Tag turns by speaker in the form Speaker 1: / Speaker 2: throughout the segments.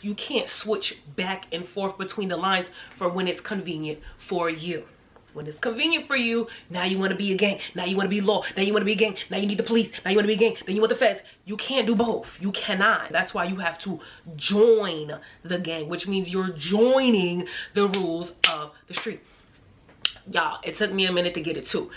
Speaker 1: You can't switch back and forth between the lines for when it's convenient for you. When it's convenient for you, now you want to be a gang, now you want to be law, now you want to be a gang, now you need the police, now you want to be a gang, then you want the feds. You can't do both. You cannot. That's why you have to join the gang, which means you're joining the rules of the street. Y'all, it took me a minute to get it too.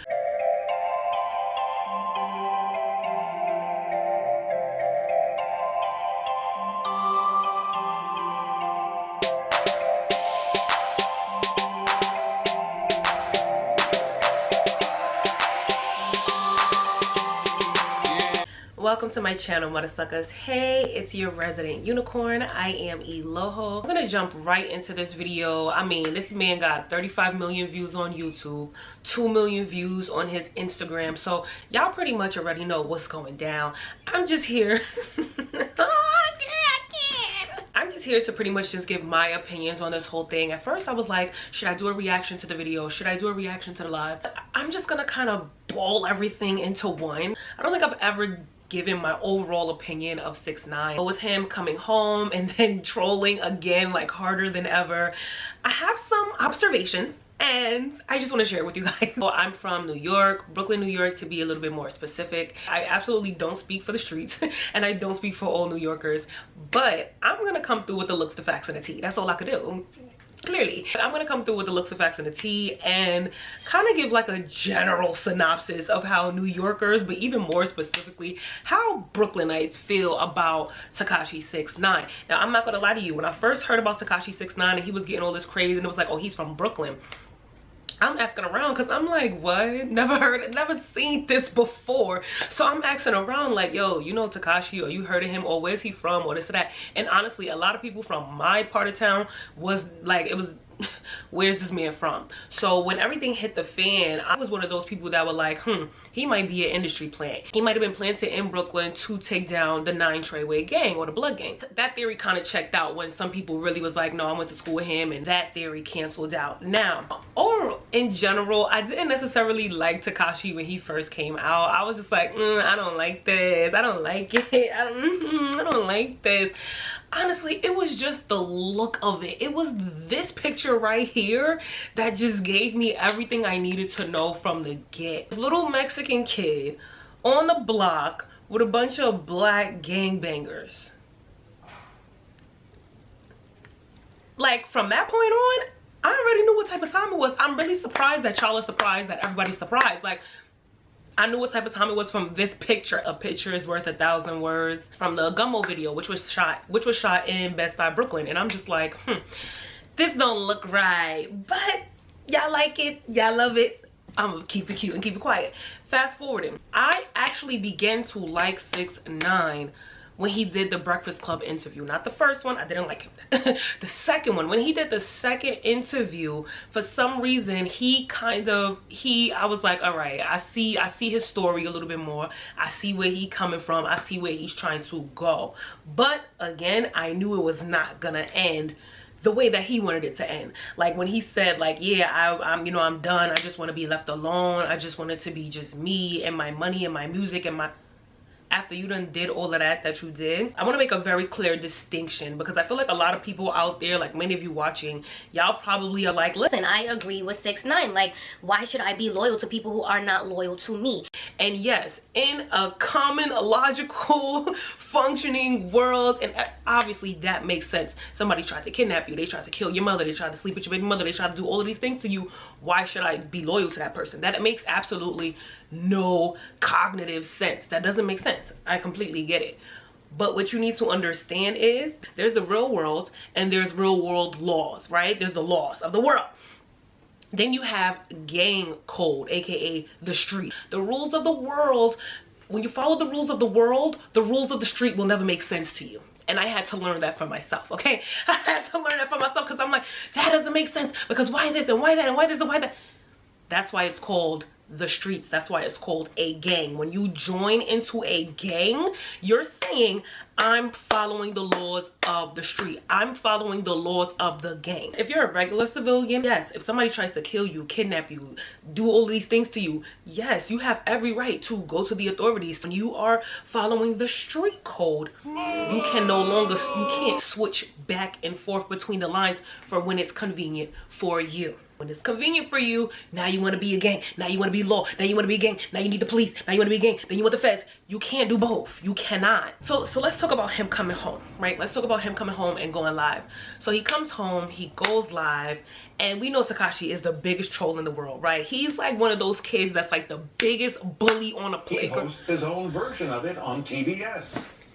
Speaker 1: Welcome to my channel, mother suckers. Hey, it's your resident unicorn. I am Eloho. I'm gonna jump right into this video. I mean, this man got 35 million views on YouTube, 2 million views on his Instagram, so y'all pretty much already know what's going down. I'm just here I'm just here to pretty much just give my opinions on this whole thing. At first I was like, should I do a reaction to the video? Should I do a reaction to the live? I'm just gonna kind of ball everything into one. I don't think I've ever given my overall opinion of 6ix9ine, but with him coming home and then trolling again like harder than ever, I have some observations and I just want to share it with you guys. So I'm from New York, Brooklyn, New York, to be a little bit more specific. I absolutely don't speak for the streets and I don't speak for all New Yorkers, but I'm gonna come through with the looks, the facts, and the tea. That's all I could do. Clearly, I'm gonna come through with the looks, the facts, and the tea and kind of give like a general synopsis of how New Yorkers, but even more specifically how Brooklynites feel about Tekashi 6ix9ine. Now, I'm not gonna lie to you, when I first heard about Tekashi 6ix9ine and he was getting all this craze and it was like, oh, he's from Brooklyn, I'm asking around because I'm like, what? Never heard it, never seen this before. So I'm asking around like, yo, you know Tekashi, or you heard of him, or where's he from, or this or that. And honestly, a lot of people from my part of town was like, it was, where's this man from? So when everything hit the fan, I was one of those people that were like, he might be an industry plant. He might have been planted in Brooklyn to take down the 9 Treyway gang or the Blood gang. That theory kind of checked out when some people really was like, no, I went to school with him, and that theory canceled out. Now, or in general, I didn't necessarily like Tekashi when he first came out. I was just like, I don't like this. I don't like it. I don't like this. Honestly, it was just the look of it. It was this picture right here that just gave me everything I needed to know from the get. This little Mexican kid on the block with a bunch of black gangbangers. Like, from that point on, I already knew what type of time it was. I'm really surprised that y'all are surprised, that everybody's surprised. Like, I knew what type of time it was from this picture. A picture is worth 1,000 words. From the Gummo video, which was shot in Bed-Stuy, Brooklyn. And I'm just like, this don't look right. But y'all like it, y'all love it. I'm gonna keep it cute and keep it quiet. Fast forwarding, I actually began to like 6ix9ine when he did the Breakfast Club interview. Not the first one, I didn't like him. The second one, when he did the second interview, for some reason I was like, all right, I see his story a little bit more. I see where he's coming from. I see where he's trying to go. But again, I knew it was not gonna end the way that he wanted it to end. Like when he said like, yeah, I'm done. I just want to be left alone. I just want it to be just me and my money and my music and my... After you done did all of that you did, I want to make a very clear distinction, because I feel like a lot of people out there, like many of you watching, y'all probably are like, listen, I agree with 6ix9ine. Like, why should I be loyal to people who are not loyal to me? And yes, in a common, logical, functioning world, and obviously that makes sense. Somebody tried to kidnap you, they tried to kill your mother, they tried to sleep with your baby mother, they tried to do all of these things to you. Why should I be loyal to that person? That makes absolutely no cognitive sense. That doesn't make sense. I completely get it. But what you need to understand is there's the real world and there's real world laws, right? There's the laws of the world. Then you have gang code, aka the street. The rules of the world, when you follow the rules of the world, the rules of the street will never make sense to you. And I had to learn that for myself, okay? I had to learn that for myself, because I'm like, that doesn't make sense, because why this and why that and why this and why that? That's why it's called the streets. That's why it's called a gang. When you join into a gang, you're saying, I'm following the laws of the street. I'm following the laws of the gang. If you're a regular civilian, yes, if somebody tries to kill you, kidnap you, do all these things to you, yes, you have every right to go to the authorities. When you are following the street code, you can no longer, you can't switch back and forth between the lines for when it's convenient for you. When it's convenient for you, now you want to be a gang, now you want to be law, now you want to be a gang, now you need the police, now you want to be a gang, then you want the feds. You can't do both. You cannot. So let's talk about him coming home, right? Let's talk about him coming home and going live. So he comes home, he goes live, and we know Tekashi is the biggest troll in the world, right? He's like one of those kids that's like the biggest bully on a playground.
Speaker 2: He hosts his own version of it on TBS.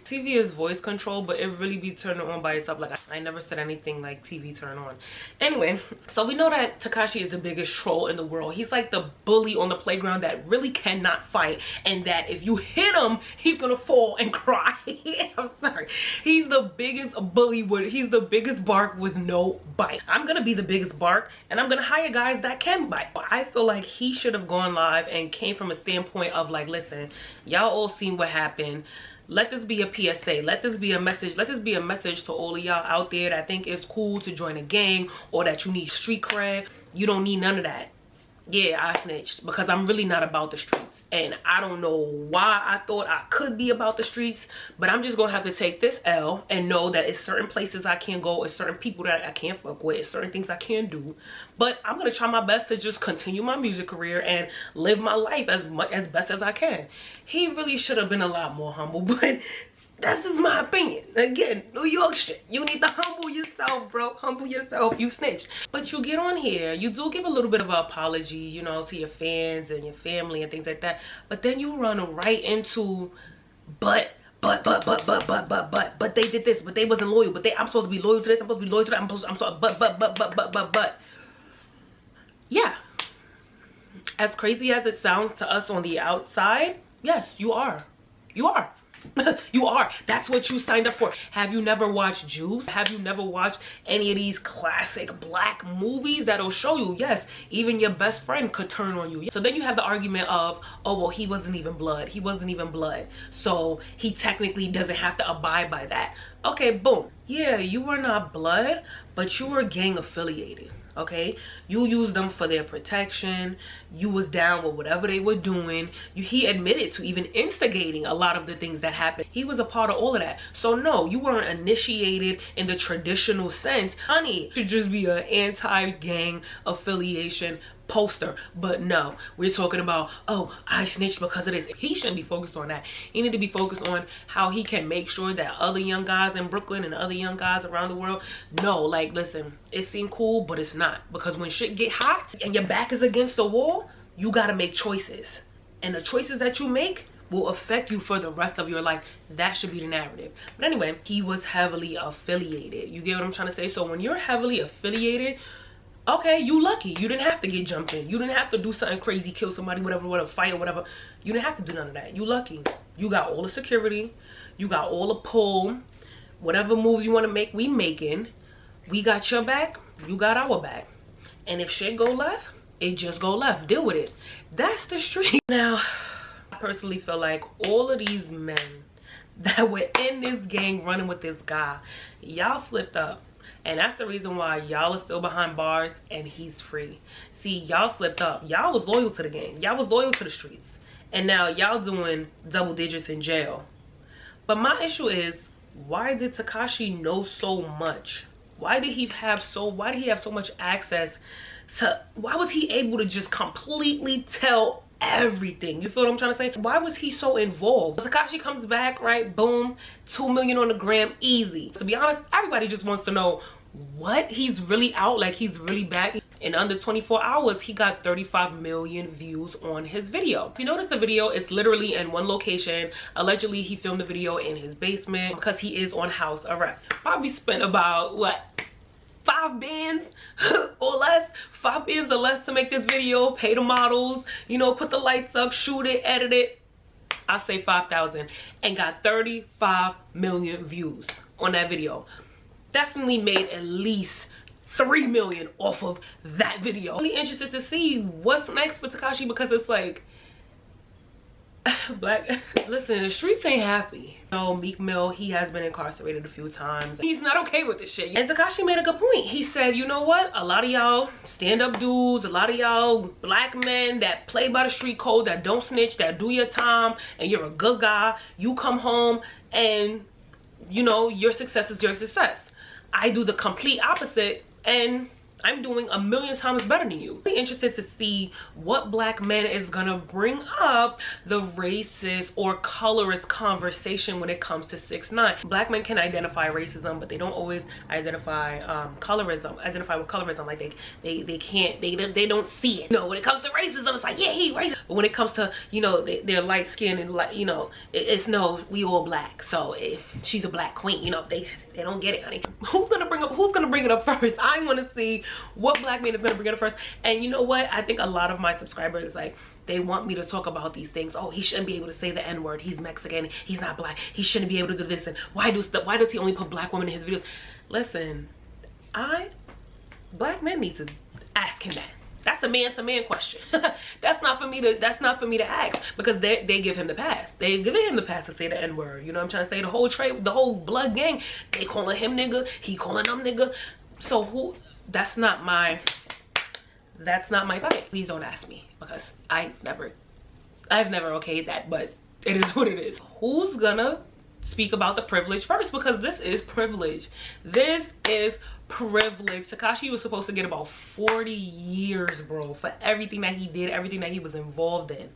Speaker 1: TV is voice control, but it really be turning on by itself. Like, I never said anything like TV turn on. Anyway, so we know that Tekashi is the biggest troll in the world. He's like the bully on the playground that really cannot fight, and that if you hit him, he's gonna fall and cry. I'm sorry. He's the biggest bully he's the biggest bark with no bite. I'm gonna be the biggest bark, and I'm gonna hire guys that can bite. I feel like he should have gone live and came from a standpoint of like, listen, y'all all seen what happened. Let this be a PSA. Let this be a message. Let this be a message to all of y'all out there that think it's cool to join a gang or that you need street cred. You don't need none of that. Yeah, I snitched because I'm really not about the streets. And I don't know why I thought I could be about the streets, but I'm just gonna have to take this L and know that it's certain places I can't go, it's certain people that I can't fuck with, it's certain things I can't do. But I'm gonna try my best to just continue my music career and live my life as best as I can. He really should have been a lot more humble, but that's just my opinion. Again, New York shit. You need to humble yourself, bro. Humble yourself. You snitched. But you get on here. You do give a little bit of an apology, you know, to your fans and your family and things like that. But then you run right into, but they did this, but they wasn't loyal. But I'm supposed to be loyal to this. I'm supposed to be loyal to that. I'm sorry. But. Yeah. As crazy as it sounds to us on the outside, yes, you are. You are. You are. That's what you signed up for. Have you never watched Juice? Have you never watched any of these classic black movies that'll show you, yes, even your best friend could turn on you? So then you have the argument of, oh, well, he wasn't even blood. He wasn't even blood. So he technically doesn't have to abide by that. Okay, boom. Yeah, you were not blood, but you were gang affiliated. Okay, you used them for their protection. You was down with whatever they were doing. He admitted to even instigating a lot of the things that happened. He was a part of all of that. So no, you weren't initiated in the traditional sense. Honey, it should just be an anti-gang affiliation poster. But no, we're talking about, oh, I snitched because of this. He shouldn't be focused on that. He need to be focused on how he can make sure that other young guys in Brooklyn and other young guys around the world know, like, listen, it seemed cool, but it's not. Because when shit get hot and your back is against the wall, you got to make choices. And the choices that you make will affect you for the rest of your life. That should be the narrative. But anyway, he was heavily affiliated. You get what I'm trying to say? So when you're heavily affiliated, okay, you lucky. You didn't have to get jumped in. You didn't have to do something crazy, kill somebody, whatever, fight or whatever. You didn't have to do none of that. You lucky. You got all the security. You got all the pull. Whatever moves you want to make, we making. We got your back. You got our back. And if shit go left, it just go left. Deal with it. That's the street. Now, I personally feel like all of these men that were in this gang running with this guy, y'all slipped up. And that's the reason why y'all are still behind bars and he's free. See, y'all slipped up. Y'all was loyal to the gang. Y'all was loyal to the streets. And now y'all doing double digits in jail. But my issue is, why did Tekashi know so much? Why did he have so much access to, why was he able to just completely tell everything? You feel what I'm trying to say? Why was he so involved? Tekashi comes back, right? Boom, 2 million on the gram, easy. To be honest, everybody just wants to know what he's really out, like he's really back. In under 24 hours, he got 35 million views on his video. If you notice the video, it's literally in one location. Allegedly, he filmed the video in his basement because he is on house arrest. Probably spent about, what, 5 bands or less, 5 bands or less to make this video, pay the models, you know, put the lights up, shoot it, edit it. I say 5,000 and got 35 million views on that video. Definitely made at least 3 million off of that video. I'm really interested to see what's next for Tekashi, because it's like, listen, the streets ain't happy. Meek Mill, he has been incarcerated a few times. He's not okay with this shit. And Tekashi made a good point. He said, you know what? A lot of y'all stand-up dudes, a lot of y'all black men that play by the street code, that don't snitch, that do your time, and you're a good guy. You come home and, you know, your success is your success. I do the complete opposite, and I'm doing a million times better than you. I'm interested to see what black man is gonna bring up the racist or colorist conversation when it comes to 6ix9ine. Black men can identify racism, but they don't always identify colorism. Identify with colorism, like they can't, they don't see it. You know, when it comes to racism, it's like, yeah, he racist. But when it comes to, you know, they're light skinned and, like, you know, it's no, we all black, so she's a black queen. You know, they don't get it, honey. Who's gonna bring it up first? I want to see what black man is gonna bring it up first. And you know what, I think a lot of my subscribers, like, they want me to talk about these things. Oh, he shouldn't be able to say the N-word, he's Mexican, he's not black, he shouldn't be able to do this, and why does he only put black women in his videos? Listen, black men need to ask him that. That's a man-to-man question. That's not for me to ask, because they give him the pass. They give him the pass to say the N-word. You know what I'm trying to say? The whole blood gang, they calling him nigga, he calling them nigga. So who? That's not my fight. Please don't ask me, because I've never okayed that, but it is what it is. Who's gonna speak about the privilege first? Because this is privilege. This is privilege. Tekashi was supposed to get about 40 years, bro, for everything that he did, everything that he was involved in.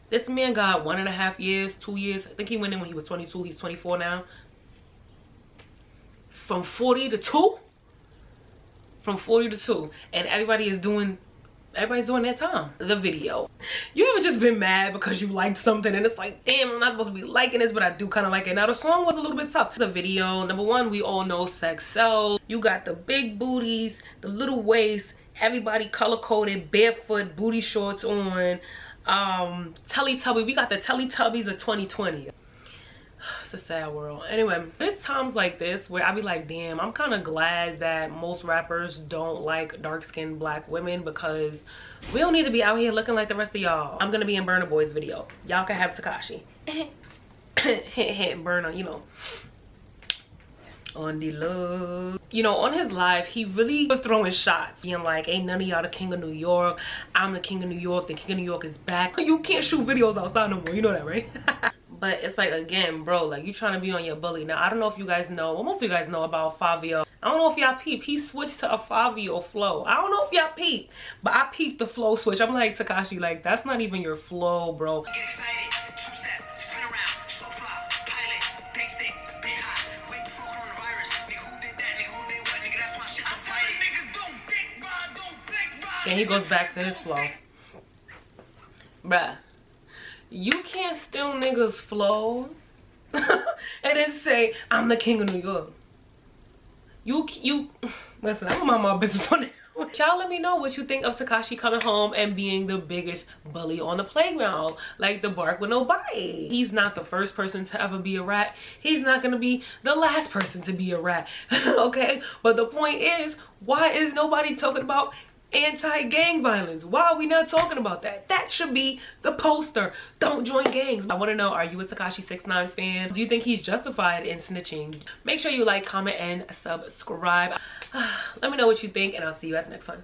Speaker 1: This man got 1.5 years, 2 years. I think he went in when he was 22. He's 24 now. From 40 to 2? From 40 to 2. And everybody's doing their time. The video. You ever just been mad because you liked something and it's like, damn, I'm not supposed to be liking this, but I do kind of like it. Now, the song was a little bit tough. The video, number one, we all know sex sells. You got the big booties, the little waist, everybody color-coded, barefoot, booty shorts on. Teletubby. We got the Teletubbies of 2020. It's a sad world. Anyway, there's times like this where I be like, damn, I'm kind of glad that most rappers don't like dark-skinned black women, because we don't need to be out here looking like the rest of y'all. I'm gonna be in Burna Boy's video. Y'all can have Tekashi. Burna, you know, on the love. You know, on his live, he really was throwing shots, being like, ain't none of y'all the king of New York. I'm the king of New York. The king of New York is back. You can't shoot videos outside no more. You know that, right? But it's like, again, bro, like, you trying to be on your bully. Now, I don't know if you guys know, well, most of you guys know about Fabio. I don't know if y'all peep. He switched to a Fabio flow. I don't know if y'all peep, but I peeped the flow switch. I'm like, Tekashi, like, that's not even your flow, bro.
Speaker 3: Get excited, two-step, spin around, so fly, pilot, taste it, be hot, wait for coronavirus. Nigga, who did that? Nigga, who did what? Nigga, that's my shit. I'm fighting. Nigga, don't dick ride, don't big ride.
Speaker 1: Then he goes back to his flow. Bruh. You can't steal niggas' flow and then say, I'm the king of New York. You listen, I'm on my business on that. Y'all let me know what you think of Tekashi coming home and being the biggest bully on the playground, like the bark with no bite. He's not the first person to ever be a rat. He's not gonna be the last person to be a rat. Okay, but the point is, why is nobody talking about anti-gang violence? Why are we not talking about that? That should be the poster. Don't join gangs. I want to know, are you a Tekashi 6ix9ine fan? Do you think he's justified in snitching? Make sure you like, comment, and subscribe. Let me know what you think, and I'll see you at the next one.